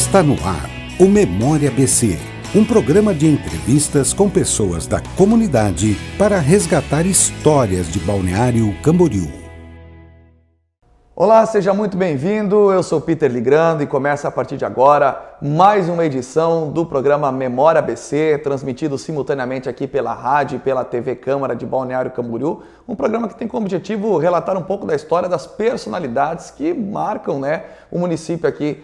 Está no ar o Memória ABC, um programa de entrevistas com pessoas da comunidade para resgatar histórias de Balneário Camboriú. Olá, seja muito bem-vindo, eu sou Peter Ligrando e começa a partir de agora mais uma edição do programa Memória ABC, transmitido simultaneamente aqui pela rádio e pela TV Câmara de Balneário Camboriú, um programa que tem como objetivo relatar um pouco da história das personalidades que marcam, o município aqui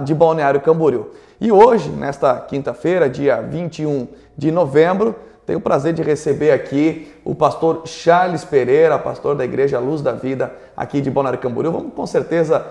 de Balneário Camboriú. E hoje, nesta quinta-feira, dia 21 de novembro, tenho o prazer de receber aqui o pastor Charles Pereira, pastor da Igreja Luz da Vida aqui de Balneário Camboriú. Vamos com certeza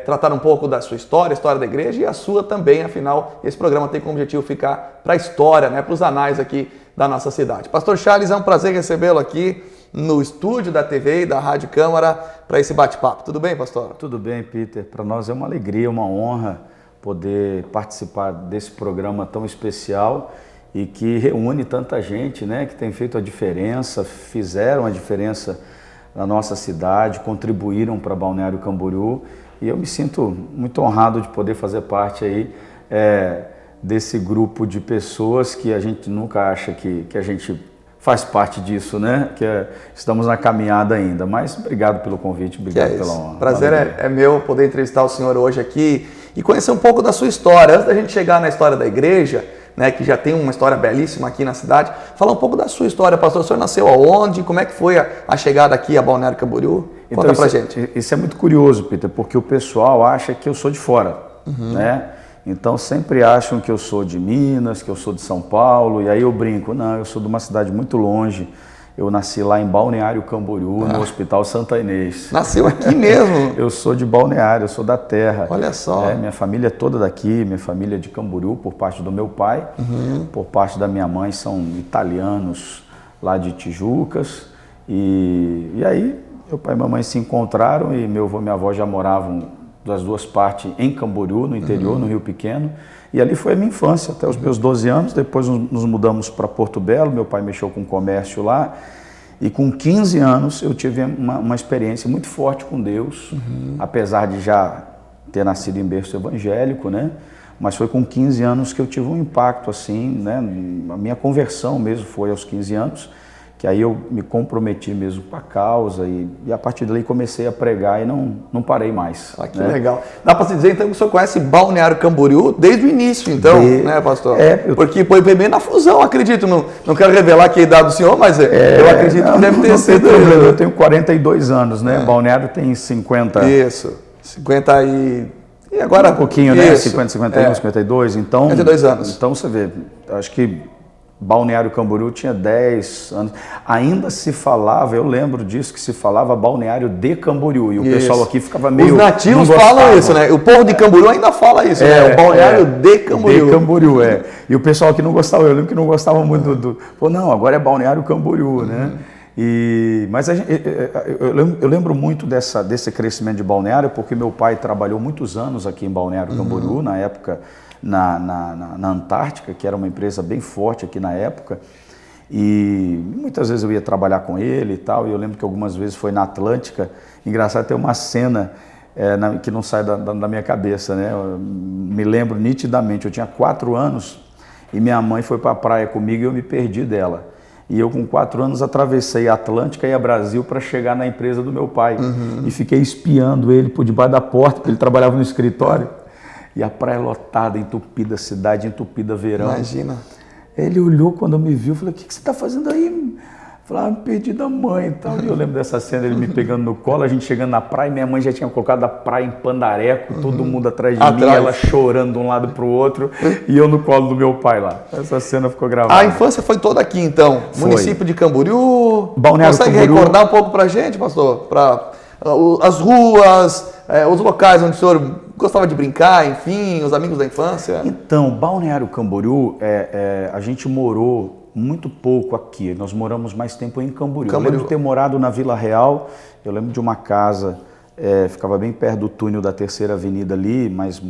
tratar um pouco da sua história, a história da igreja e a sua também, afinal esse programa tem como objetivo ficar para a história, para os anais aqui da nossa cidade. Pastor Charles, é um prazer recebê-lo aqui no estúdio da TV e da Rádio Câmara para esse bate-papo. Tudo bem, pastor? Tudo bem, Peter. Para nós é uma alegria, uma honra poder participar desse programa tão especial e que reúne tanta gente, que tem feito a diferença, fizeram a diferença na nossa cidade, contribuíram para Balneário Camboriú, e eu me sinto muito honrado de poder fazer parte aí desse grupo de pessoas que a gente nunca acha que a gente faz parte disso, estamos na caminhada ainda, mas obrigado pelo convite, obrigado pela honra. Prazer é meu poder entrevistar o senhor hoje aqui e conhecer um pouco da sua história. Antes da gente chegar na história da igreja, que já tem uma história belíssima aqui na cidade, falar um pouco da sua história, pastor. O senhor nasceu aonde? Como é que foi a chegada aqui a Balneário Camboriú? Conta pra gente. Isso é muito curioso, Peter, porque o pessoal acha que eu sou de fora, Então sempre acham que eu sou de Minas, que eu sou de São Paulo, e aí eu brinco, não, eu sou de uma cidade muito longe. Eu nasci lá em Balneário Camboriú, no Hospital Santa Inês. Nasceu aqui mesmo? Eu sou de Balneário, eu sou da terra. Olha só. Minha família é toda daqui, minha família é de Camboriú, por parte do meu pai. Por parte da minha mãe são italianos lá de Tijucas. E aí, meu pai e minha mãe se encontraram e meu avô e minha avó já moravam das duas partes em Camboriú, no interior, no Rio Pequeno. E ali foi a minha infância, até os meus 12 anos, depois nos mudamos para Porto Belo, meu pai mexeu com comércio lá, e com 15 anos eu tive uma experiência muito forte com Deus, apesar de já ter nascido em berço evangélico, mas foi com 15 anos que eu tive um impacto assim, a minha conversão mesmo foi aos 15 anos, que aí eu me comprometi mesmo com a causa e a partir dali comecei a pregar e não parei mais. Que legal. Dá para se dizer então que o senhor conhece Balneário Camboriú desde o início, então, pastor? Porque foi bem na fusão, acredito. Não quero revelar aqui a idade do senhor, mas eu acredito que deve ter sido. Eu tenho 42 anos, Balneário tem 50. Isso, 50 e agora... Um pouquinho, 50, 51, 52, então... 52 anos. Então você vê, acho que Balneário Camboriú tinha 10 anos. Ainda se falava, eu lembro disso, que se falava Balneário de Camboriú. E o pessoal aqui ficava meio... Os nativos falam isso, O povo de Camboriú ainda fala isso, o Balneário de Camboriú. De Camboriú, E o pessoal aqui não gostava, eu lembro que não gostava muito Pô, não, agora é Balneário Camboriú, Mas eu lembro muito desse crescimento de Balneário, porque meu pai trabalhou muitos anos aqui em Balneário Camboriú, na época... Na Antártica, que era uma empresa bem forte aqui na época, e muitas vezes eu ia trabalhar com ele e tal, e eu lembro que algumas vezes foi na Atlântica. Engraçado, tem uma cena que não sai da minha cabeça, Eu me lembro nitidamente, eu tinha 4 anos e minha mãe foi para a praia comigo e eu me perdi dela. E eu com 4 anos atravessei a Atlântica e a Brasil para chegar na empresa do meu pai, e fiquei espiando ele por debaixo da porta, porque ele trabalhava no escritório. E a praia lotada, entupida, cidade entupida, verão. Imagina. Ele olhou quando me viu e falou, o que você está fazendo aí? Eu falei, perdi da mãe e tal. E eu lembro dessa cena, ele me pegando no colo, a gente chegando na praia, minha mãe já tinha colocado a praia em pandareco, todo mundo atrás de mim, ela chorando de um lado para o outro, e eu no colo do meu pai lá. Essa cena ficou gravada. A infância foi toda aqui, então? Foi. Município de Camboriú? Balneário Consegue Camboriú. Recordar um pouco para a gente, pastor? As ruas, os locais onde o senhor gostava de brincar, enfim, os amigos da infância? Então, Balneário Camboriú, a gente morou muito pouco aqui. Nós moramos mais tempo em Camboriú. Eu lembro de ter morado na Vila Real, eu lembro de uma casa, ficava bem perto do túnel da Terceira Avenida ali, mas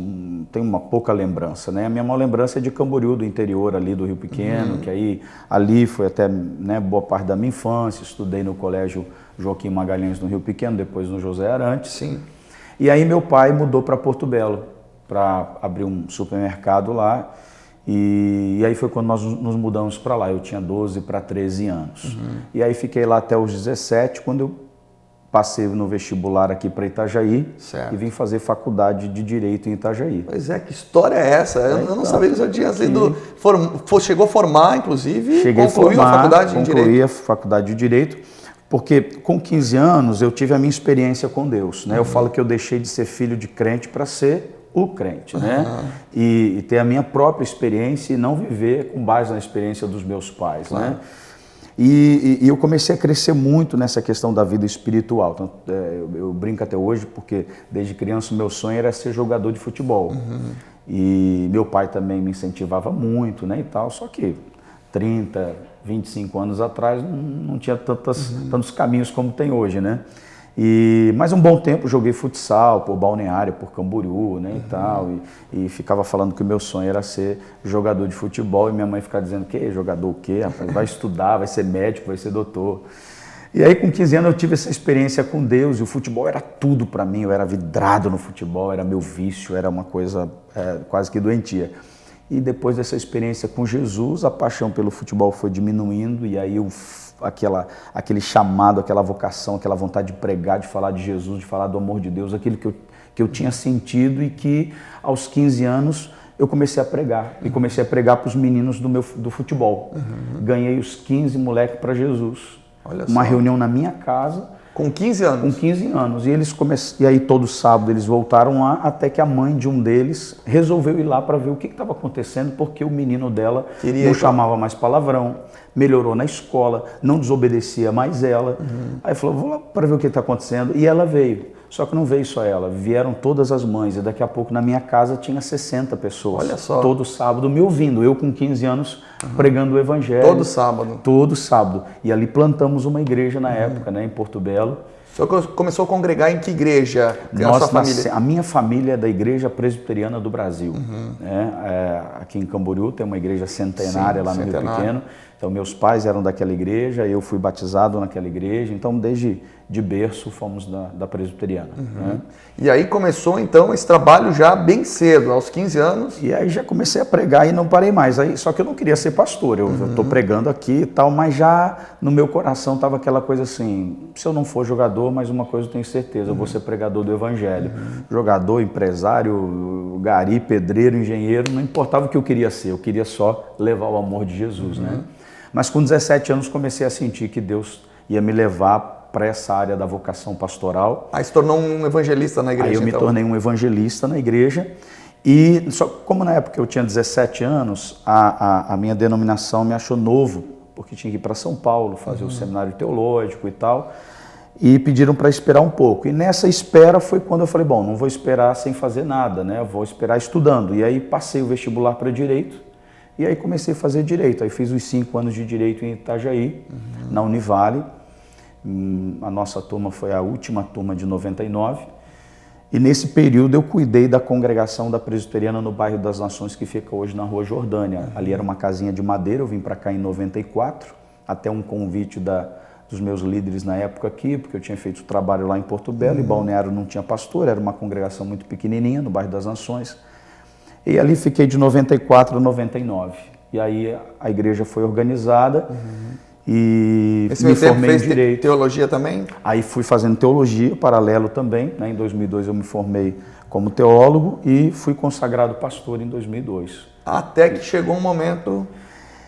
tem uma pouca lembrança, A minha maior lembrança é de Camboriú, do interior ali do Rio Pequeno, que aí ali foi até boa parte da minha infância. Estudei no colégio Joaquim Magalhães no Rio Pequeno, depois no José Arantes. Sim. E aí meu pai mudou para Porto Belo. para abrir um supermercado lá. E aí foi quando nós nos mudamos para lá. Eu tinha 12 para 13 anos. E aí fiquei lá até os 17, quando eu passei no vestibular aqui para Itajaí. Certo. E vim fazer faculdade de Direito em Itajaí. Pois é, que história é essa? Eu não sabia que você tinha sido... Chegou a formar, inclusive, Cheguei concluiu a faculdade de Direito. Concluí a faculdade de Direito, porque com 15 anos eu tive a minha experiência com Deus. Né? Eu falo que eu deixei de ser filho de crente para ser o crente, né? E ter a minha própria experiência e não viver com base na experiência dos meus pais, claro. Né? E eu comecei a crescer muito nessa questão da vida espiritual. Então, eu brinco até hoje porque desde criança o meu sonho era ser jogador de futebol. E meu pai também me incentivava muito, né, e tal, só que 30, 25 anos atrás não tinha tantos caminhos como tem hoje, né? Mas um bom tempo joguei futsal por Balneário, por Camboriú, né, e tal, e ficava falando que o meu sonho era ser jogador de futebol e minha mãe ficava dizendo, que jogador o quê? Vai estudar, vai ser médico, vai ser doutor. E aí com 15 anos eu tive essa experiência com Deus e o futebol era tudo para mim, eu era vidrado no futebol, era meu vício, era uma coisa quase que doentia. E depois dessa experiência com Jesus, a paixão pelo futebol foi diminuindo e aí aquele chamado, aquela vocação, aquela vontade de pregar, de falar de Jesus, de falar do amor de Deus, aquilo que eu tinha sentido e que aos 15 anos eu comecei a pregar. E comecei a pregar para os meninos do futebol. Ganhei os 15 moleques para Jesus. Olha uma só. Reunião na minha casa. Com 15 anos? Com 15 anos. E aí todo sábado eles voltaram lá, até que a mãe de um deles resolveu ir lá para ver o que estava acontecendo, porque o menino dela não chamava mais palavrão, melhorou na escola, não desobedecia mais ela. Aí falou, vou lá para ver o que está acontecendo. E ela veio. Só que não veio só ela, vieram todas as mães. E daqui a pouco na minha casa tinha 60 pessoas. Olha só. Todo sábado me ouvindo, eu com 15 anos pregando o evangelho. Todo sábado? Todo sábado. E ali plantamos uma igreja na época, né, em Porto Belo. O senhor começou a congregar em que igreja? A sua família? A minha família é da Igreja Presbiteriana do Brasil. Aqui em Camboriú tem uma igreja centenária. Sim, lá no Rio Pequeno. Então meus pais eram daquela igreja, eu fui batizado naquela igreja, então desde de berço fomos da Presbiteriana. Né? E aí começou então esse trabalho já bem cedo, aos 15 anos? E aí já comecei a pregar e não parei mais. Só que eu não queria ser pastor, eu estou pregando aqui e tal, mas já no meu coração estava aquela coisa assim, se eu não for jogador, mas uma coisa eu tenho certeza, eu vou ser pregador do evangelho. Jogador, empresário, gari, pedreiro, engenheiro, não importava o que eu queria ser, eu queria só levar o amor de Jesus, né? Mas com 17 anos comecei a sentir que Deus ia me levar para essa área da vocação pastoral. Aí se tornou um evangelista na igreja? Aí eu me tornei um evangelista na igreja. E só como na época eu tinha 17 anos, a minha denominação me achou novo, porque tinha que ir para São Paulo, fazer o seminário teológico e tal. E pediram para esperar um pouco. E nessa espera foi quando eu falei, bom, não vou esperar sem fazer nada, né? Eu vou esperar estudando. E aí passei o vestibular para Direito. E aí comecei a fazer Direito. Aí fiz os 5 anos de Direito em Itajaí, na Univale. A nossa turma foi a última turma de 99. E nesse período eu cuidei da congregação da Presbiteriana no bairro das Nações, que fica hoje na Rua Jordânia. Ali era uma casinha de madeira, eu vim para cá em 94, até um convite dos meus líderes na época aqui, porque eu tinha feito trabalho lá em Porto Belo, e Balneário não tinha pastor, era uma congregação muito pequenininha no bairro das Nações. E ali fiquei de 94 a 99. E aí a igreja foi organizada e me formei em Direito. Teologia também? Aí fui fazendo teologia, paralelo também. Né? Em 2002 eu me formei como teólogo e fui consagrado pastor em 2002. Até que chegou um momento...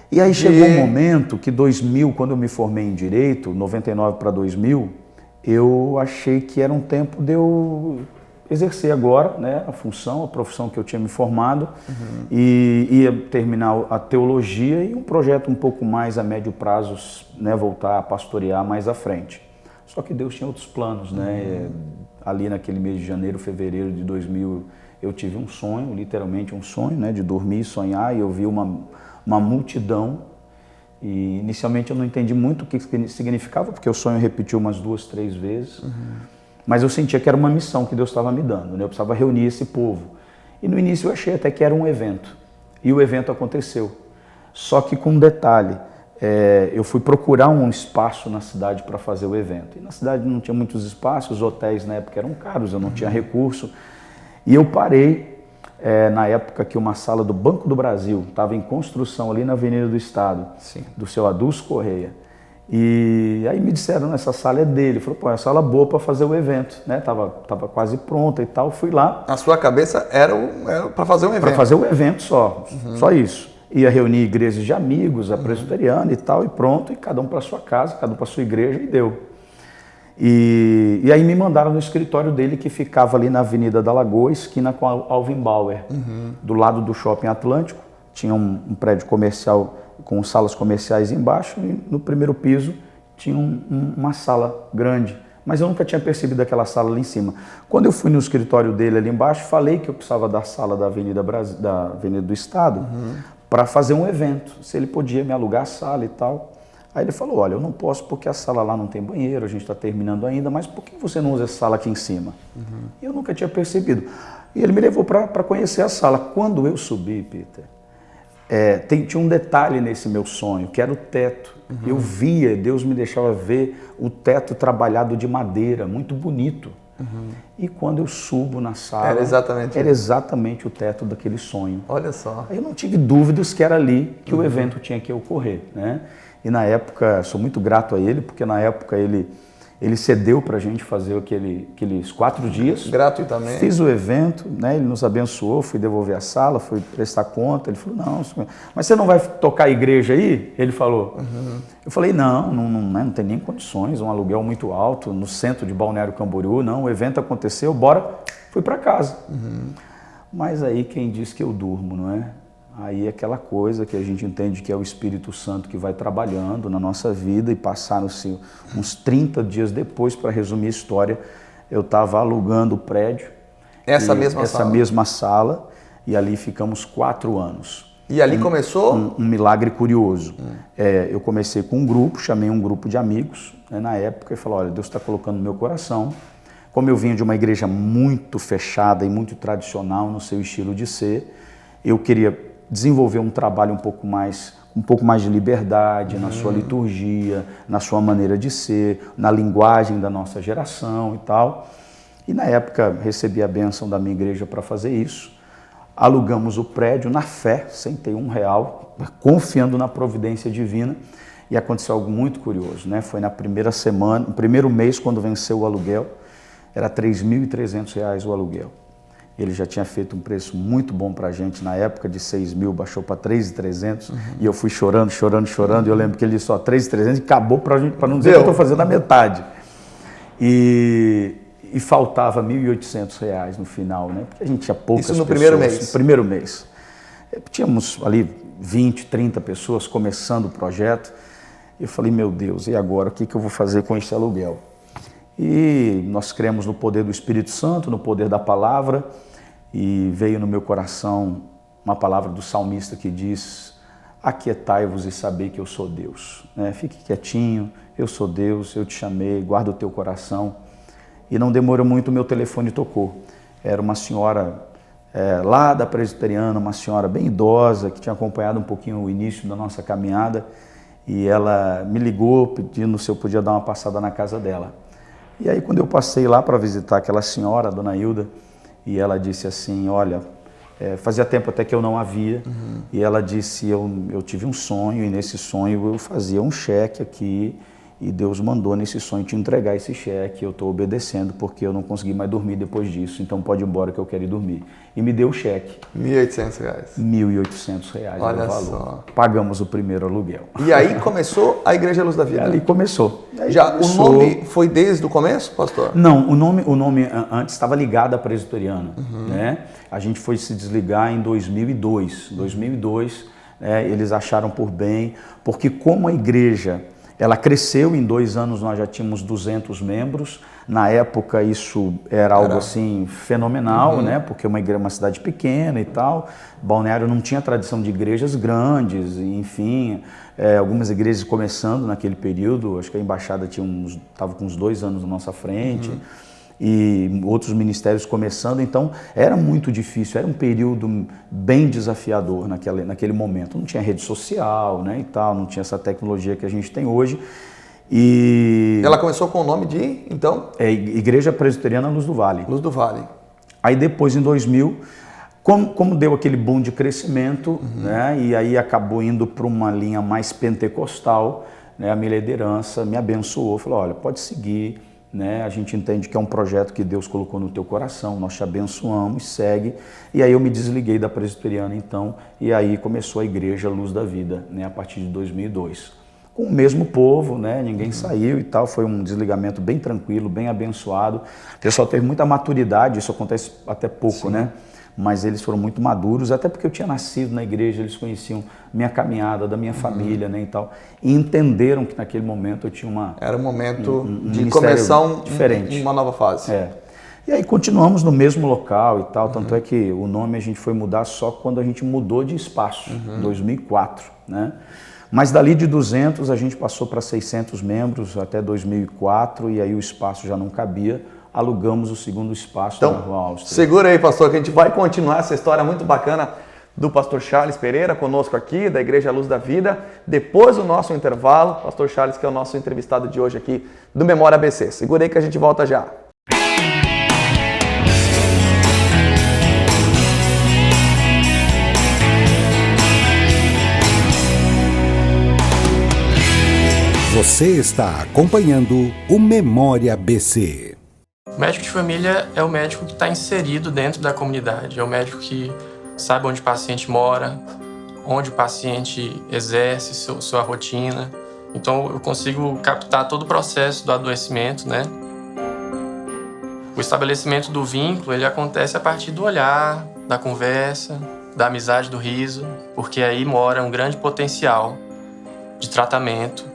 E aí chegou um momento que 2000, quando eu me formei em Direito, 99 para 2000, eu achei que era um tempo de eu exercer agora, né, a função, a profissão que eu tinha me formado, e ia terminar a teologia e um projeto um pouco mais a médio prazo, né, voltar a pastorear mais à frente. Só que Deus tinha outros planos, né? Ali naquele mês de janeiro, fevereiro de 2000, eu tive um sonho, literalmente um sonho, né, de dormir e sonhar, e eu vi uma multidão, e inicialmente eu não entendi muito o que significava, porque o sonho repetiu umas 2, 3 vezes, mas eu sentia que era uma missão que Deus estava me dando, né? Eu precisava reunir esse povo. E no início eu achei até que era um evento, e o evento aconteceu. Só que com um detalhe, eu fui procurar um espaço na cidade para fazer o evento. E na cidade não tinha muitos espaços, os hotéis na época eram caros, eu não tinha recurso. E eu parei na época que uma sala do Banco do Brasil estava em construção ali na Avenida do Estado, Sim. do seu Adulso Correia. E aí me disseram, essa sala é dele. Falou, pô, é uma sala boa para fazer o evento, né? Tava quase pronta e tal, fui lá. A sua cabeça era para fazer um evento? Para fazer o evento só, só isso. Ia reunir igrejas de amigos, a presbiteriana e tal, e pronto, e cada um para sua casa, cada um para sua igreja, e deu. E aí me mandaram no escritório dele, que ficava ali na Avenida da Lagoa, esquina com a Alvin Bauer, do lado do Shopping Atlântico. Tinha um prédio comercial com salas comerciais embaixo, e no primeiro piso tinha uma sala grande. Mas eu nunca tinha percebido aquela sala ali em cima. Quando eu fui no escritório dele ali embaixo, falei que eu precisava da sala da Avenida do Estado para fazer um evento, se ele podia me alugar a sala e tal. Aí ele falou, olha, eu não posso porque a sala lá não tem banheiro, a gente está terminando ainda, mas por que você não usa essa sala aqui em cima? Eu nunca tinha percebido. E ele me levou para conhecer a sala. Quando eu subi, Peter, tinha um detalhe nesse meu sonho, que era o teto. Eu via, Deus me deixava ver o teto trabalhado de madeira, muito bonito. E quando eu subo na sala, era exatamente o teto daquele sonho. Olha só. Aí eu não tive dúvidas que era ali que o evento tinha que ocorrer, né? E na época, sou muito grato a ele, porque na época ele cedeu para a gente fazer aqueles 4 dias. Gratuitamente. Fiz o evento, né? Ele nos abençoou, fui devolver a sala, fui prestar conta. Ele falou, não, mas você não vai tocar a igreja aí? Ele falou. Eu falei, não tem nem condições, um aluguel muito alto, no centro de Balneário Camboriú, não, o evento aconteceu, bora, fui para casa. Mas aí quem diz que eu durmo, não é? Aí é aquela coisa que a gente entende que é o Espírito Santo que vai trabalhando na nossa vida, e passaram-se uns 30 dias depois, para resumir a história, eu estava alugando o prédio. Essa mesma sala, e ali ficamos 4 anos. E ali começou? Um milagre curioso. Eu comecei com um grupo, chamei um grupo de amigos, né, na época, e falei, olha, Deus está colocando no meu coração. Como eu vinha de uma igreja muito fechada e muito tradicional no seu estilo de ser, eu queria desenvolver um trabalho um pouco mais de liberdade na sua liturgia, na sua maneira de ser, na linguagem da nossa geração e tal. E na época recebi a bênção da minha igreja para fazer isso. Alugamos o prédio na fé, sem ter R$1, confiando na providência divina. E aconteceu algo muito curioso, né? Foi na primeira semana, no primeiro mês, quando venceu o aluguel, era R$3.300 o aluguel. Ele já tinha feito um preço muito bom para a gente na época, de 6 mil, baixou para 3.300, e eu fui chorando, e eu lembro que ele disse, só 3.300, e acabou para não dizer que eu estou fazendo a metade. E faltava R$1.800 no final, né? Porque a gente tinha poucas pessoas. Isso no primeiro mês? No primeiro mês. Tínhamos ali 20, 30 pessoas começando o projeto, e eu falei, meu Deus, e agora, o que eu vou fazer com esse aluguel? E nós cremos no poder do Espírito Santo, no poder da palavra, e veio no meu coração uma palavra do salmista que diz, aquietai-vos e sabei que eu sou Deus. Fique quietinho, eu sou Deus, eu te chamei, guarda o teu coração. E não demorou muito, o meu telefone tocou. Era uma senhora lá da presbiteriana, uma senhora bem idosa, que tinha acompanhado um pouquinho o início da nossa caminhada, e ela me ligou pedindo se eu podia dar uma passada na casa dela. E aí quando eu passei lá para visitar aquela senhora, a dona Hilda, e ela disse assim, olha, fazia tempo até que eu não a via, e ela disse, eu tive um sonho, e nesse sonho eu fazia um cheque aqui, e Deus mandou nesse sonho te entregar esse cheque, eu estou obedecendo porque eu não consegui mais dormir depois disso, então pode ir embora que eu quero ir dormir. E me deu o cheque. R$1.800. R$1.800 Olha o valor. Só. Pagamos o primeiro aluguel. E aí começou a Igreja Luz da Vida? E ali começou. O nome foi desde o começo, pastor? Não, o nome antes estava ligado à presbiteriana. Né? A gente foi se desligar em 2002. 2002, eles acharam por bem, porque como a igreja ela cresceu, em 2 anos nós já tínhamos 200 membros. Na época isso era algo assim fenomenal, né? Porque uma cidade pequena e tal. Balneário não tinha tradição de igrejas grandes, enfim, algumas igrejas começando naquele período. Acho que a embaixada estava com uns 2 anos na nossa frente. E outros ministérios começando, então era muito difícil, era um período bem desafiador naquele momento. Não tinha rede social, né, e tal, não tinha essa tecnologia que a gente tem hoje. E ela começou com o nome de, então? Igreja Presbiteriana Luz do Vale. Luz do Vale. Aí depois, em 2000, Como deu aquele boom de crescimento, né, e aí acabou indo para uma linha mais pentecostal, né, a minha liderança me abençoou, falou, olha, pode seguir, né, a gente entende que é um projeto que Deus colocou no teu coração, nós te abençoamos, segue. E aí eu me desliguei da presbiteriana então, e aí começou a Igreja Luz da Vida, né, a partir de 2002. Com o mesmo povo, né, ninguém saiu e tal, foi um desligamento bem tranquilo, bem abençoado. O pessoal teve muita maturidade, isso acontece até pouco, né? Mas eles foram muito maduros, até porque eu tinha nascido na igreja, eles conheciam minha caminhada, da minha família, né, e tal, e entenderam que naquele momento eu tinha uma... Era o momento de começar diferente. Uma nova fase. E aí continuamos no mesmo local e tal, tanto é que o nome a gente foi mudar só quando a gente mudou de espaço, em 2004, né? Mas dali de 200 a gente passou para 600 membros até 2004 e aí o espaço já não cabia. Alugamos o segundo espaço na Rua Áustria. Segura aí, pastor, que a gente vai continuar essa história muito bacana do pastor Charles Pereira conosco aqui, da Igreja Luz da Vida. Depois do nosso intervalo, pastor Charles, que é o nosso entrevistado de hoje aqui do Memória ABC. Segura aí que a gente volta já. Você está acompanhando o Memória ABC. O médico de família é o médico que está inserido dentro da comunidade, é o médico que sabe onde o paciente mora, onde o paciente exerce sua rotina. Então eu consigo captar todo o processo do adoecimento, né? O estabelecimento do vínculo, ele acontece a partir do olhar, da conversa, da amizade, do riso, porque aí mora um grande potencial de tratamento.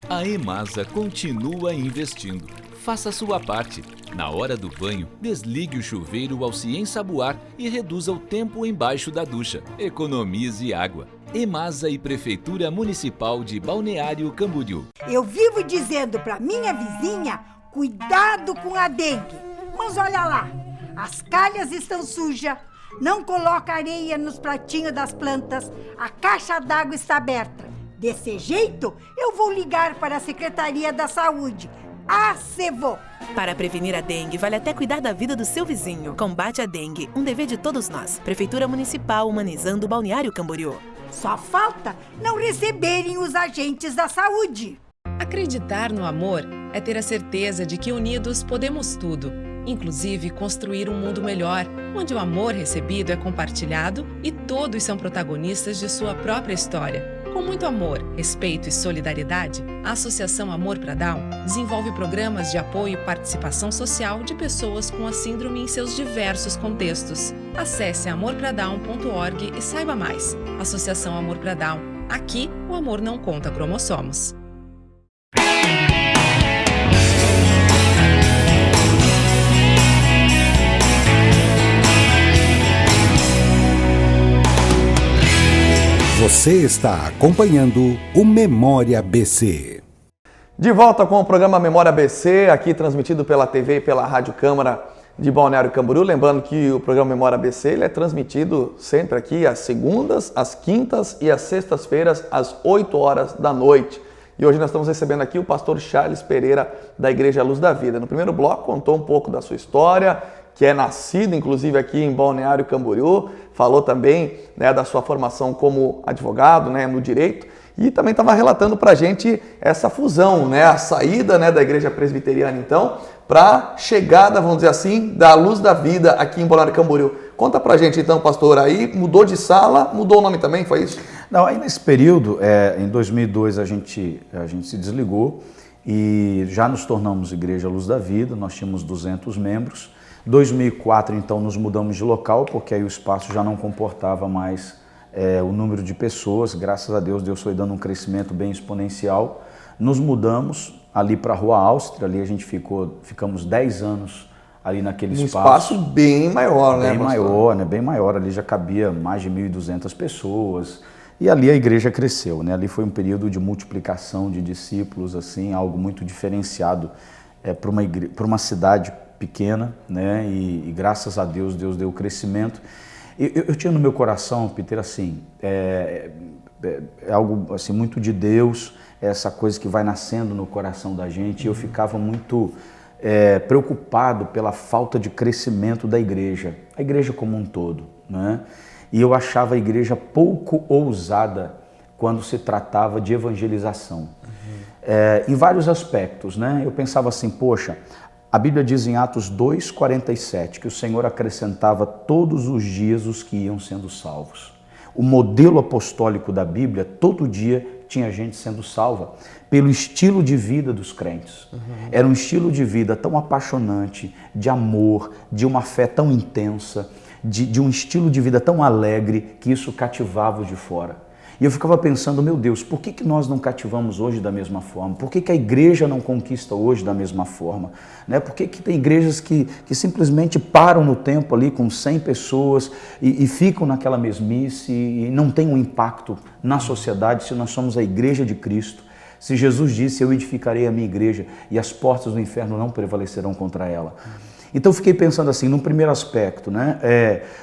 A EMASA continua investindo. Faça a sua parte. Na hora do banho, desligue o chuveiro ao se ensaboar e reduza o tempo embaixo da ducha. Economize água. EMASA e Prefeitura Municipal de Balneário Camboriú. Eu vivo dizendo para minha vizinha, cuidado com a dengue. Mas olha lá, as calhas estão sujas, não coloca areia nos pratinhos das plantas, a caixa d'água está aberta. Desse jeito, eu vou ligar para a Secretaria da Saúde, a SEVO. Para prevenir a dengue, vale até cuidar da vida do seu vizinho. Combate a dengue, um dever de todos nós. Prefeitura Municipal humanizando o Balneário Camboriú. Só falta não receberem os agentes da saúde. Acreditar no amor é ter a certeza de que unidos podemos tudo, inclusive construir um mundo melhor, onde o amor recebido é compartilhado e todos são protagonistas de sua própria história. Com muito amor, respeito e solidariedade, a Associação Amor pra Down desenvolve programas de apoio e participação social de pessoas com a síndrome em seus diversos contextos. Acesse amorpradown.org e saiba mais. Associação Amor pra Down. Aqui, o amor não conta cromossomos. Você está acompanhando o Memória ABC. De volta com o programa Memória ABC, aqui transmitido pela TV e pela Rádio Câmara de Balneário Camboriú. Lembrando que o programa Memória ABC ele é transmitido sempre aqui às segundas, às quintas e às sextas-feiras, às 8 horas da noite. E hoje nós estamos recebendo aqui o pastor Charles Pereira, da Igreja Luz da Vida. No primeiro bloco, contou um pouco da sua história, que é nascido, inclusive, aqui em Balneário Camboriú. Falou também, né, da sua formação como advogado, né, no direito. E também estava relatando para a gente essa fusão, né, a saída, né, da Igreja Presbiteriana, então, para a chegada, vamos dizer assim, da Luz da Vida aqui em Balneário Camboriú. Conta para a gente, então, pastor, aí mudou de sala, mudou o nome também, foi isso? Não, aí nesse período, em 2002, a gente se desligou e já nos tornamos Igreja Luz da Vida, nós tínhamos 200 membros. 2004, então, nos mudamos de local, porque aí o espaço já não comportava mais o número de pessoas. Graças a Deus, Deus foi dando um crescimento bem exponencial. Nos mudamos ali para a Rua Áustria, ali a gente ficamos 10 anos ali naquele espaço. Um espaço bem maior, né? Bem maior, né? Bem maior, ali já cabia mais de 1.200 pessoas. E ali a igreja cresceu, né? Ali foi um período de multiplicação de discípulos, assim, algo muito diferenciado para uma cidade pequena, né? E graças a Deus, Deus deu crescimento. Eu tinha no meu coração, Peter, assim, é algo assim, muito de Deus, essa coisa que vai nascendo no coração da gente. Eu ficava muito preocupado pela falta de crescimento da igreja, a igreja como um todo, né? E eu achava a igreja pouco ousada quando se tratava de evangelização, em vários aspectos, né? Eu pensava assim, poxa, a Bíblia diz em Atos 2:47 que o Senhor acrescentava todos os dias os que iam sendo salvos. O modelo apostólico da Bíblia, todo dia tinha gente sendo salva pelo estilo de vida dos crentes. Era um estilo de vida tão apaixonante, de amor, de uma fé tão intensa, de um estilo de vida tão alegre, que isso cativava os de fora. E eu ficava pensando, meu Deus, por que nós não cativamos hoje da mesma forma? Por que a igreja não conquista hoje da mesma forma? Né? Por que tem igrejas que simplesmente param no tempo ali com 100 pessoas e ficam naquela mesmice e não tem um impacto na sociedade se nós somos a igreja de Cristo? Se Jesus disse, eu edificarei a minha igreja e as portas do inferno não prevalecerão contra ela. Então eu fiquei pensando assim, num primeiro aspecto, né,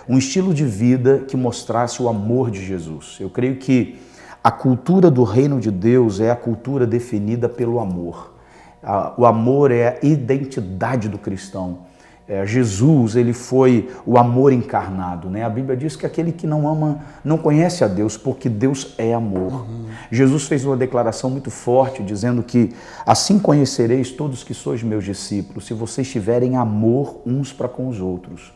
um estilo de vida que mostrasse o amor de Jesus. Eu creio que a cultura do reino de Deus é a cultura definida pelo amor. O amor é a identidade do cristão. Jesus, ele foi o amor encarnado, né? A Bíblia diz que aquele que não ama não conhece a Deus, porque Deus é amor. Jesus fez uma declaração muito forte, dizendo que assim conhecereis todos que sois meus discípulos, se vocês tiverem amor uns para com os outros.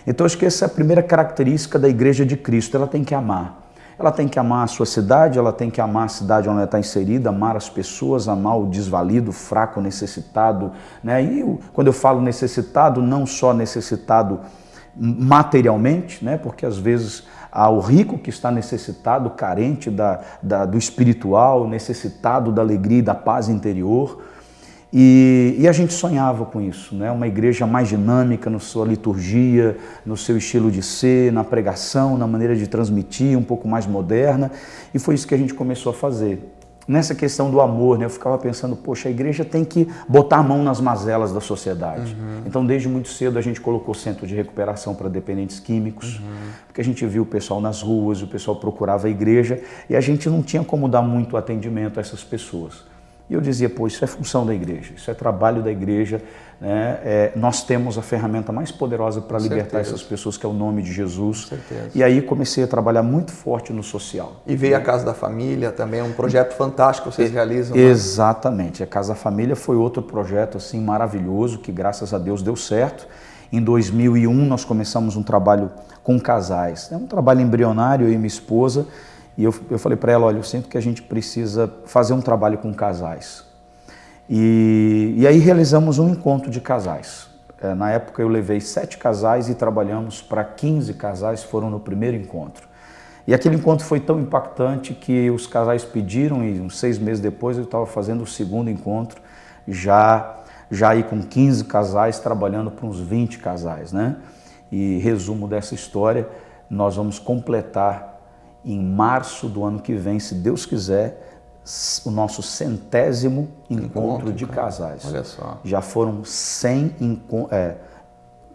Então acho que essa é a primeira característica da igreja de Cristo, ela tem que amar. Ela tem que amar a sua cidade, ela tem que amar a cidade onde ela está inserida, amar as pessoas, amar o desvalido, fraco, necessitado, né? E quando eu falo necessitado, não só necessitado materialmente, né? Porque às vezes há o rico que está necessitado, carente do espiritual, necessitado da alegria e da paz interior. E a gente sonhava com isso, né? Uma igreja mais dinâmica na sua liturgia, no seu estilo de ser, na pregação, na maneira de transmitir, um pouco mais moderna. E foi isso que a gente começou a fazer. Nessa questão do amor, né? Eu ficava pensando, poxa, a igreja tem que botar a mão nas mazelas da sociedade. Então, desde muito cedo, a gente colocou centro de recuperação para dependentes químicos, porque a gente viu o pessoal nas ruas, o pessoal procurava a igreja e a gente não tinha como dar muito atendimento a essas pessoas. E eu dizia, pô, isso é função da igreja, isso é trabalho da igreja, né? Nós temos a ferramenta mais poderosa para libertar essas pessoas, que é o nome de Jesus. E aí comecei a trabalhar muito forte no social. E veio a Casa da Família também, um projeto fantástico que vocês realizam. Exatamente, a Casa da Família foi outro projeto assim maravilhoso, que graças a Deus deu certo. Em 2001 nós começamos um trabalho com casais, um trabalho embrionário, eu e minha esposa. E eu falei para ela, olha, eu sinto que a gente precisa fazer um trabalho com casais. E aí realizamos um encontro de casais. Na época eu levei 7 casais e trabalhamos para 15 casais, foram no primeiro encontro. E aquele encontro foi tão impactante que os casais pediram e uns 6 meses depois eu estava fazendo o segundo encontro, já aí com 15 casais, trabalhando para uns 20 casais, né? E resumo dessa história, nós vamos completar em março do ano que vem, se Deus quiser, o nosso 100º encontro de casais. Olha só. Já foram 100 encontros.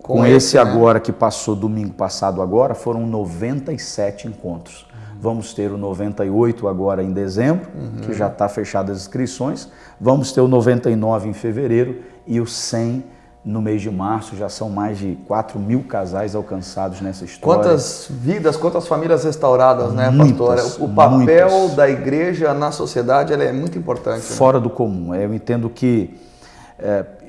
Com esse agora que passou domingo passado agora, foram 97 encontros. Vamos ter o 98 agora em dezembro, que já está fechado as inscrições. Vamos ter o 99 em fevereiro e o 100 no mês de março. Já são mais de 4.000 casais alcançados nessa história. Quantas vidas, quantas famílias restauradas, né, muitas, pastora? O papel muitas. Da igreja na sociedade é muito importante. Fora do comum. Eu entendo que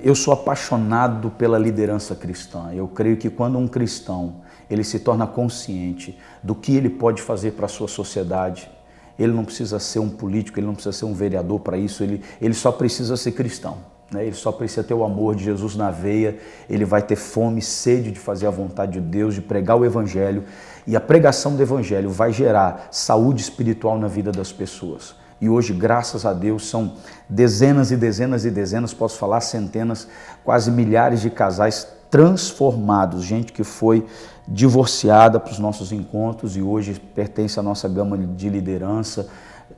eu sou apaixonado pela liderança cristã. Eu creio que quando um cristão ele se torna consciente do que ele pode fazer para a sua sociedade, ele não precisa ser um político, ele não precisa ser um vereador para isso, ele só precisa ser cristão. Ele só precisa ter o amor de Jesus na veia, ele vai ter fome, sede de fazer a vontade de Deus, de pregar o Evangelho, e a pregação do Evangelho vai gerar saúde espiritual na vida das pessoas. E hoje, graças a Deus, são dezenas e dezenas e dezenas, posso falar centenas, quase milhares de casais transformados, gente que foi divorciada para os nossos encontros e hoje pertence à nossa gama de liderança,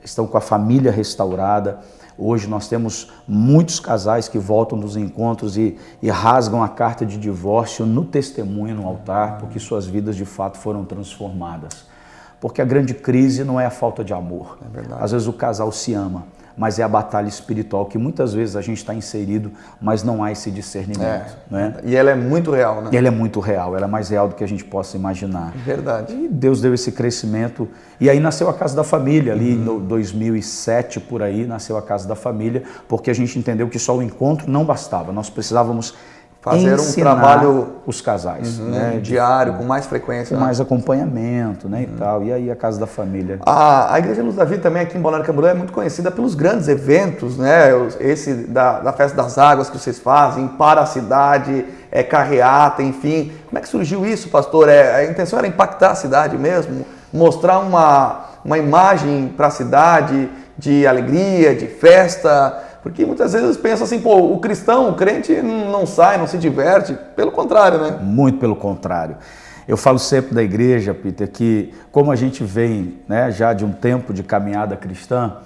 estão com a família restaurada. Hoje nós temos muitos casais que voltam dos encontros e rasgam a carta de divórcio no testemunho, no altar, porque suas vidas de fato foram transformadas. Porque a grande crise não é a falta de amor. Às vezes o casal se ama, mas é a batalha espiritual que muitas vezes a gente está inserido, mas não há esse discernimento. Né? E ela é muito real, né? E ela é muito real, ela é mais real do que a gente possa imaginar. Verdade. E Deus deu esse crescimento, e aí nasceu a Casa da Família, ali no 2007, por aí, nasceu a Casa da Família, porque a gente entendeu que só o encontro não bastava, nós precisávamos fazer um trabalho os casais, né, diário, com mais frequência, com mais acompanhamento, né, e tal. E aí a Casa da Família. A Igreja Luz da Vida também aqui em Balneário Camboriú é muito conhecida pelos grandes eventos, né? Esse da Festa das Águas que vocês fazem para a cidade, carreata, enfim. Como é que surgiu isso, pastor? A intenção era impactar a cidade mesmo, mostrar uma imagem para a cidade de alegria, de festa. Porque muitas vezes pensa assim, pô, o cristão, o crente não sai, não se diverte. Pelo contrário, né? Muito pelo contrário. Eu falo sempre da igreja, Peter, que como a gente vem, né, já de um tempo de caminhada cristã,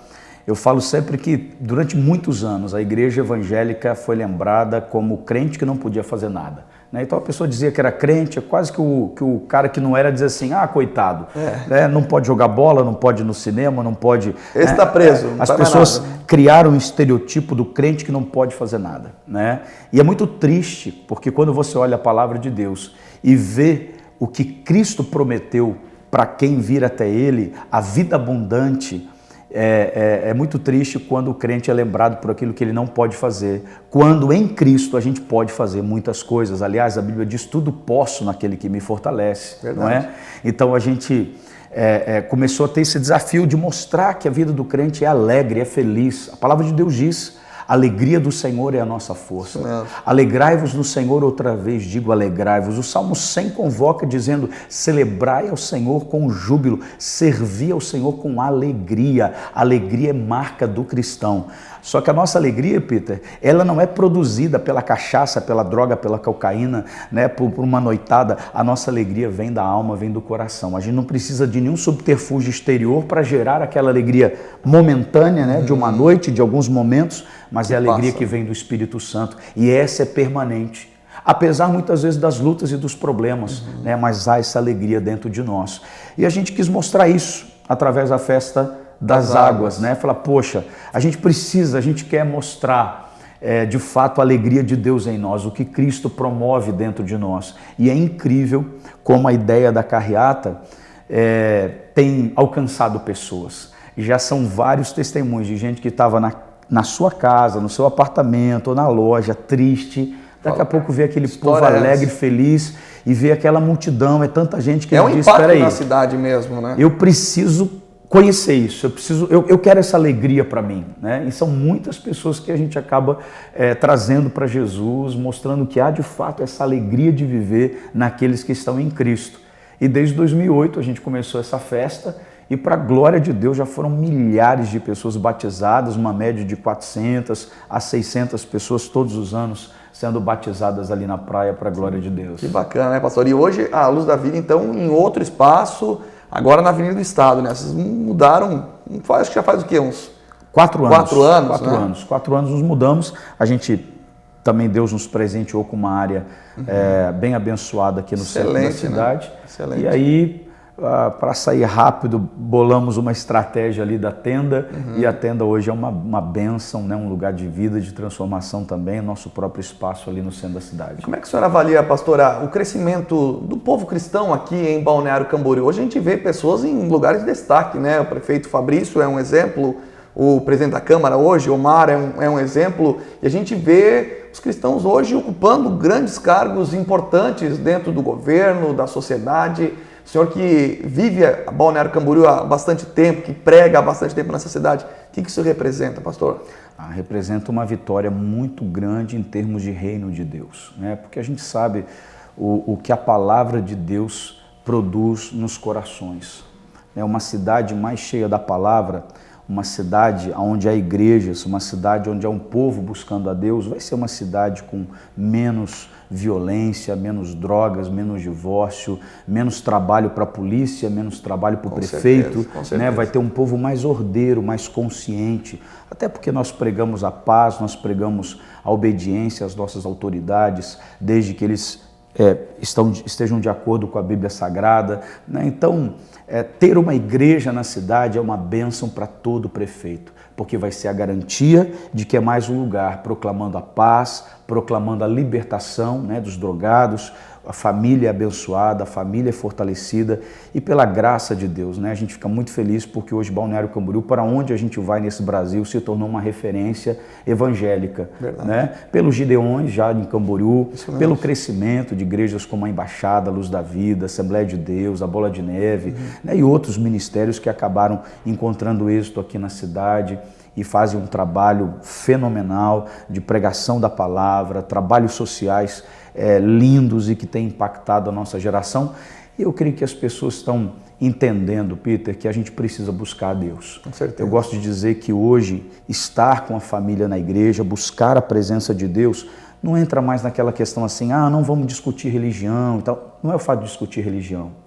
eu falo sempre que durante muitos anos a igreja evangélica foi lembrada como o crente que não podia fazer nada. Então a pessoa dizia que era crente, quase que o cara que não era dizia assim, coitado, não pode jogar bola, não pode ir no cinema, não pode... Esse está preso. As pessoas criaram um estereotipo do crente que não pode fazer nada. Né? E é muito triste, porque quando você olha a palavra de Deus e vê o que Cristo prometeu para quem vir até Ele, a vida abundante, é muito triste quando o crente é lembrado por aquilo que ele não pode fazer, quando em Cristo a gente pode fazer muitas coisas. Aliás, a Bíblia diz, tudo posso naquele que me fortalece. Verdade. Não é? Então a gente começou a ter esse desafio de mostrar que a vida do crente é alegre, é feliz. A palavra de Deus diz, a alegria do Senhor é a nossa força. Alegrai-vos no Senhor, outra vez digo alegrai-vos. O Salmo 100 convoca dizendo, celebrai ao Senhor com júbilo, servi ao Senhor com alegria. A alegria é marca do cristão. Só que a nossa alegria, Peter, ela não é produzida pela cachaça, pela droga, pela cocaína, né, por uma noitada. A nossa alegria vem da alma, vem do coração. A gente não precisa de nenhum subterfúgio exterior para gerar aquela alegria momentânea, né, de uma noite, de alguns momentos, mas é a alegria que vem do Espírito Santo. E essa é permanente. Apesar muitas vezes das lutas e dos problemas, né, mas há essa alegria dentro de nós. E a gente quis mostrar isso através da festa das águas, né? Falar, poxa, a gente quer mostrar de fato a alegria de Deus em nós, o que Cristo promove dentro de nós. E é incrível como a ideia da carreata tem alcançado pessoas. E já são vários testemunhos de gente que estava na sua casa, no seu apartamento ou na loja, triste. Daqui a pouco vê aquele povo alegre, feliz, e vê aquela multidão, é tanta gente que diz, espera aí. É um impacto na cidade mesmo, né? Eu preciso conhecer isso, eu quero essa alegria para mim, né? E são muitas pessoas que a gente acaba trazendo para Jesus, mostrando que há de fato essa alegria de viver naqueles que estão em Cristo. E desde 2008 a gente começou essa festa e, para a glória de Deus, já foram milhares de pessoas batizadas, uma média de 400 a 600 pessoas todos os anos sendo batizadas ali na praia, para a glória de Deus. Que bacana, né, pastor? E hoje a Luz da Vida, então, em outro espaço, agora na Avenida do Estado, né? Vocês mudaram, acho que já faz o quê? Uns 4 anos. 4 anos, 4 né? anos. 4 anos nos mudamos. A gente também, Deus nos presenteou com uma área bem abençoada aqui no centro da cidade. Né? Excelente. E aí, para sair rápido, bolamos uma estratégia ali da tenda, e a tenda hoje é uma bênção, né? Um lugar de vida, de transformação também, nosso próprio espaço ali no centro da cidade. Como é que a senhora avalia, pastora, o crescimento do povo cristão aqui em Balneário Camboriú? Hoje a gente vê pessoas em lugares de destaque, né? O prefeito Fabrício é um exemplo, o presidente da Câmara hoje, Omar, é um exemplo, e a gente vê os cristãos hoje ocupando grandes cargos importantes dentro do governo, da sociedade. O senhor que vive a Balneário Camboriú há bastante tempo, que prega há bastante tempo nessa cidade, o que isso representa, pastor? Representa uma vitória muito grande em termos de reino de Deus, né? Porque a gente sabe o que a palavra de Deus produz nos corações. Uma cidade mais cheia da palavra, uma cidade onde há igrejas, uma cidade onde há um povo buscando a Deus, vai ser uma cidade com menos violência, menos drogas, menos divórcio, menos trabalho para a polícia, menos trabalho para o prefeito, né? Vai ter um povo mais ordeiro, mais consciente, até porque nós pregamos a paz, nós pregamos a obediência às nossas autoridades, desde que eles estejam de acordo com a Bíblia Sagrada, né? Então, ter uma igreja na cidade é uma bênção para todo prefeito, porque vai ser a garantia de que é mais um lugar proclamando a paz, proclamando a libertação, né, dos drogados, a família é abençoada, a família é fortalecida e pela graça de Deus, né, a gente fica muito feliz porque hoje Balneário Camboriú, para onde a gente vai nesse Brasil, se tornou uma referência evangélica, né, pelos Gideões já em Camboriú, pelo crescimento de igrejas como a Embaixada, a Luz da Vida, Assembleia de Deus, a Bola de Neve, né, e outros ministérios que acabaram encontrando êxito aqui na cidade e fazem um trabalho fenomenal de pregação da palavra, trabalhos sociais lindos e que têm impactado a nossa geração. E eu creio que as pessoas estão entendendo, Peter, que a gente precisa buscar a Deus. Com certeza. Eu gosto de dizer que hoje estar com a família na igreja, buscar a presença de Deus, não entra mais naquela questão assim, não vamos discutir religião e tal. Não é o fato de discutir religião.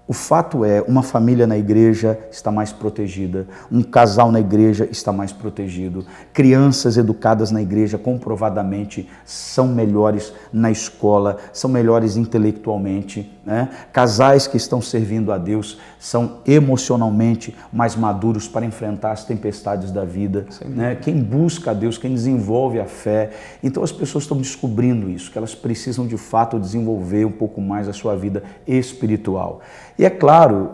O fato é, uma família na igreja está mais protegida, um casal na igreja está mais protegido, crianças educadas na igreja comprovadamente são melhores na escola, são melhores intelectualmente, né? Casais que estão servindo a Deus são emocionalmente mais maduros para enfrentar as tempestades da vida, né? Quem busca a Deus, quem desenvolve a fé, então as pessoas estão descobrindo isso, que elas precisam de fato desenvolver um pouco mais a sua vida espiritual. E é claro,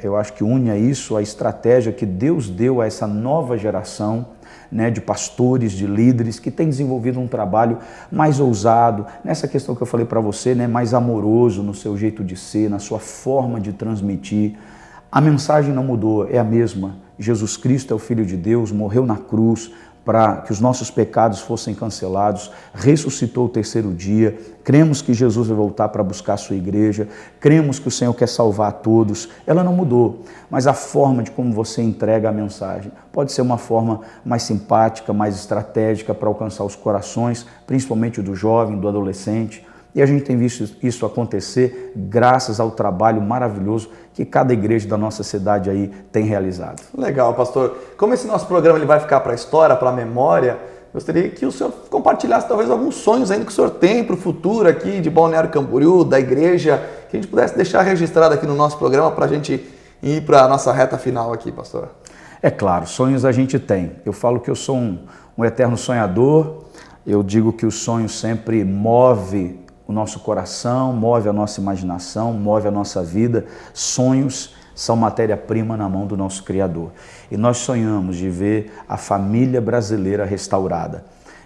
eu acho que une a isso a estratégia que Deus deu a essa nova geração, né, de pastores, de líderes, que tem desenvolvido um trabalho mais ousado, nessa questão que eu falei para você, né, mais amoroso no seu jeito de ser, na sua forma de transmitir. A mensagem não mudou, é a mesma. Jesus Cristo é o Filho de Deus, morreu na cruz para que os nossos pecados fossem cancelados, ressuscitou o terceiro dia, cremos que Jesus vai voltar para buscar a sua igreja, cremos que o Senhor quer salvar a todos. Ela não mudou, mas a forma de como você entrega a mensagem pode ser uma forma mais simpática, mais estratégica para alcançar os corações, principalmente do jovem, do adolescente. E a gente tem visto isso acontecer graças ao trabalho maravilhoso que cada igreja da nossa cidade aí tem realizado. Legal, pastor. Como esse nosso programa ele vai ficar para a história, para a memória, gostaria que o senhor compartilhasse talvez alguns sonhos ainda que o senhor tem para o futuro aqui de Balneário Camboriú, da igreja, que a gente pudesse deixar registrado aqui no nosso programa para a gente ir para a nossa reta final aqui, pastor. É claro, sonhos a gente tem. Eu falo que eu sou um eterno sonhador, eu digo que o sonho sempre move o nosso coração, move a nossa imaginação, move a nossa vida. Sonhos são matéria-prima na mão do nosso Criador. E nós sonhamos de ver a família brasileira restaurada.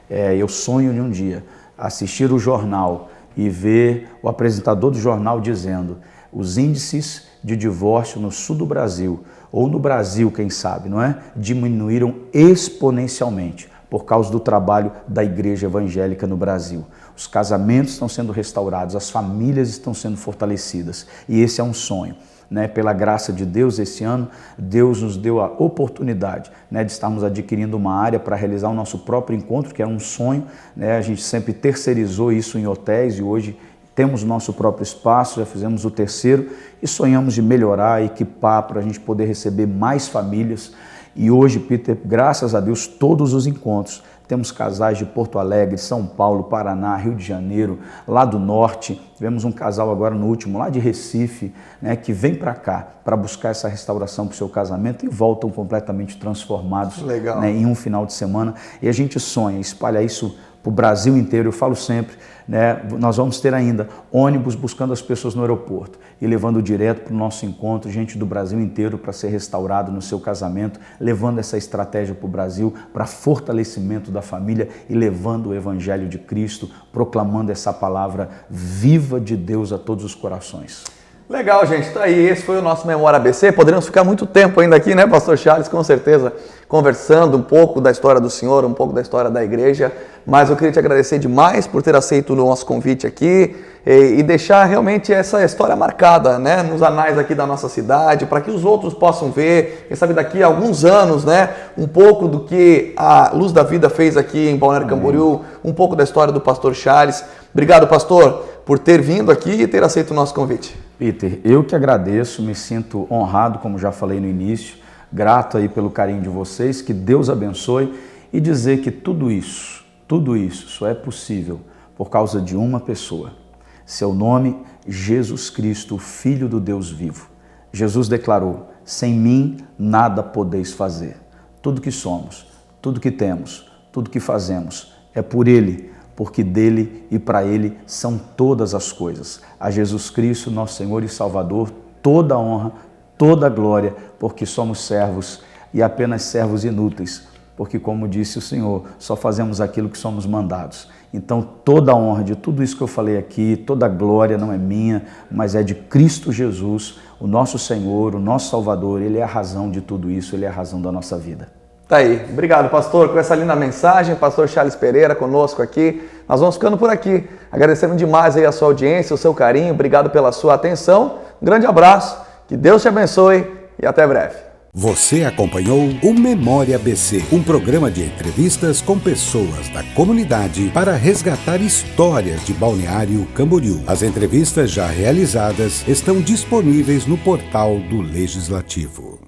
Eu sonho de um dia assistir o jornal e ver o apresentador do jornal dizendo: os índices de divórcio no sul do Brasil, ou no Brasil, quem sabe, não é? Diminuíram exponencialmente por causa do trabalho da igreja evangélica no Brasil. Os casamentos estão sendo restaurados, as famílias estão sendo fortalecidas. E esse é um sonho, né? Pela graça de Deus, esse ano, Deus nos deu a oportunidade, né, de estarmos adquirindo uma área para realizar o nosso próprio encontro, que é um sonho, né? A gente sempre terceirizou isso em hotéis e hoje temos o nosso próprio espaço, já fizemos o terceiro e sonhamos de melhorar, equipar para a gente poder receber mais famílias. E hoje, Peter, graças a Deus, todos os encontros, temos casais de Porto Alegre, São Paulo, Paraná, Rio de Janeiro, lá do Norte. Tivemos um casal agora no último, lá de Recife, né, que vem para cá para buscar essa restauração para o seu casamento e voltam completamente transformados, né, em um final de semana. E a gente sonha, espalha isso para o Brasil inteiro. Eu falo sempre, né, nós vamos ter ainda ônibus buscando as pessoas no aeroporto e levando direto para o nosso encontro, gente do Brasil inteiro para ser restaurado no seu casamento, levando essa estratégia para o Brasil, para fortalecimento da família e levando o Evangelho de Cristo, proclamando essa palavra viva de Deus a todos os corações. Legal, gente. Tá aí. Esse foi o nosso Memória ABC. Poderíamos ficar muito tempo ainda aqui, né, pastor Charles? Com certeza, conversando um pouco da história do Senhor, um pouco da história da igreja. Mas eu queria te agradecer demais por ter aceito o nosso convite aqui e deixar realmente essa história marcada, né, nos anais aqui da nossa cidade, para que os outros possam ver, quem sabe daqui a alguns anos, né, um pouco do que a Luz da Vida fez aqui em Balneário Camboriú, um pouco da história do pastor Charles. Obrigado, pastor, por ter vindo aqui e ter aceito o nosso convite. Peter, eu que agradeço, me sinto honrado, como já falei no início, grato aí pelo carinho de vocês, que Deus abençoe, e dizer que tudo isso só é possível por causa de uma pessoa. Seu nome, Jesus Cristo, o Filho do Deus vivo. Jesus declarou: sem mim nada podeis fazer. Tudo que somos, tudo que temos, tudo que fazemos é por Ele, porque dele e para Ele são todas as coisas. A Jesus Cristo, nosso Senhor e Salvador, toda a honra, toda a glória, porque somos servos e apenas servos inúteis, porque, como disse o Senhor, só fazemos aquilo que somos mandados. Então, toda a honra de tudo isso que eu falei aqui, toda a glória não é minha, mas é de Cristo Jesus, o nosso Senhor, o nosso Salvador. Ele é a razão de tudo isso, Ele é a razão da nossa vida. Tá aí. Obrigado, pastor, com essa linda mensagem. Pastor Charles Pereira conosco aqui. Nós vamos ficando por aqui. Agradecendo demais aí a sua audiência, o seu carinho. Obrigado pela sua atenção. Um grande abraço. Que Deus te abençoe e até breve. Você acompanhou o Memória ABC, um programa de entrevistas com pessoas da comunidade para resgatar histórias de Balneário Camboriú. As entrevistas já realizadas estão disponíveis no portal do Legislativo.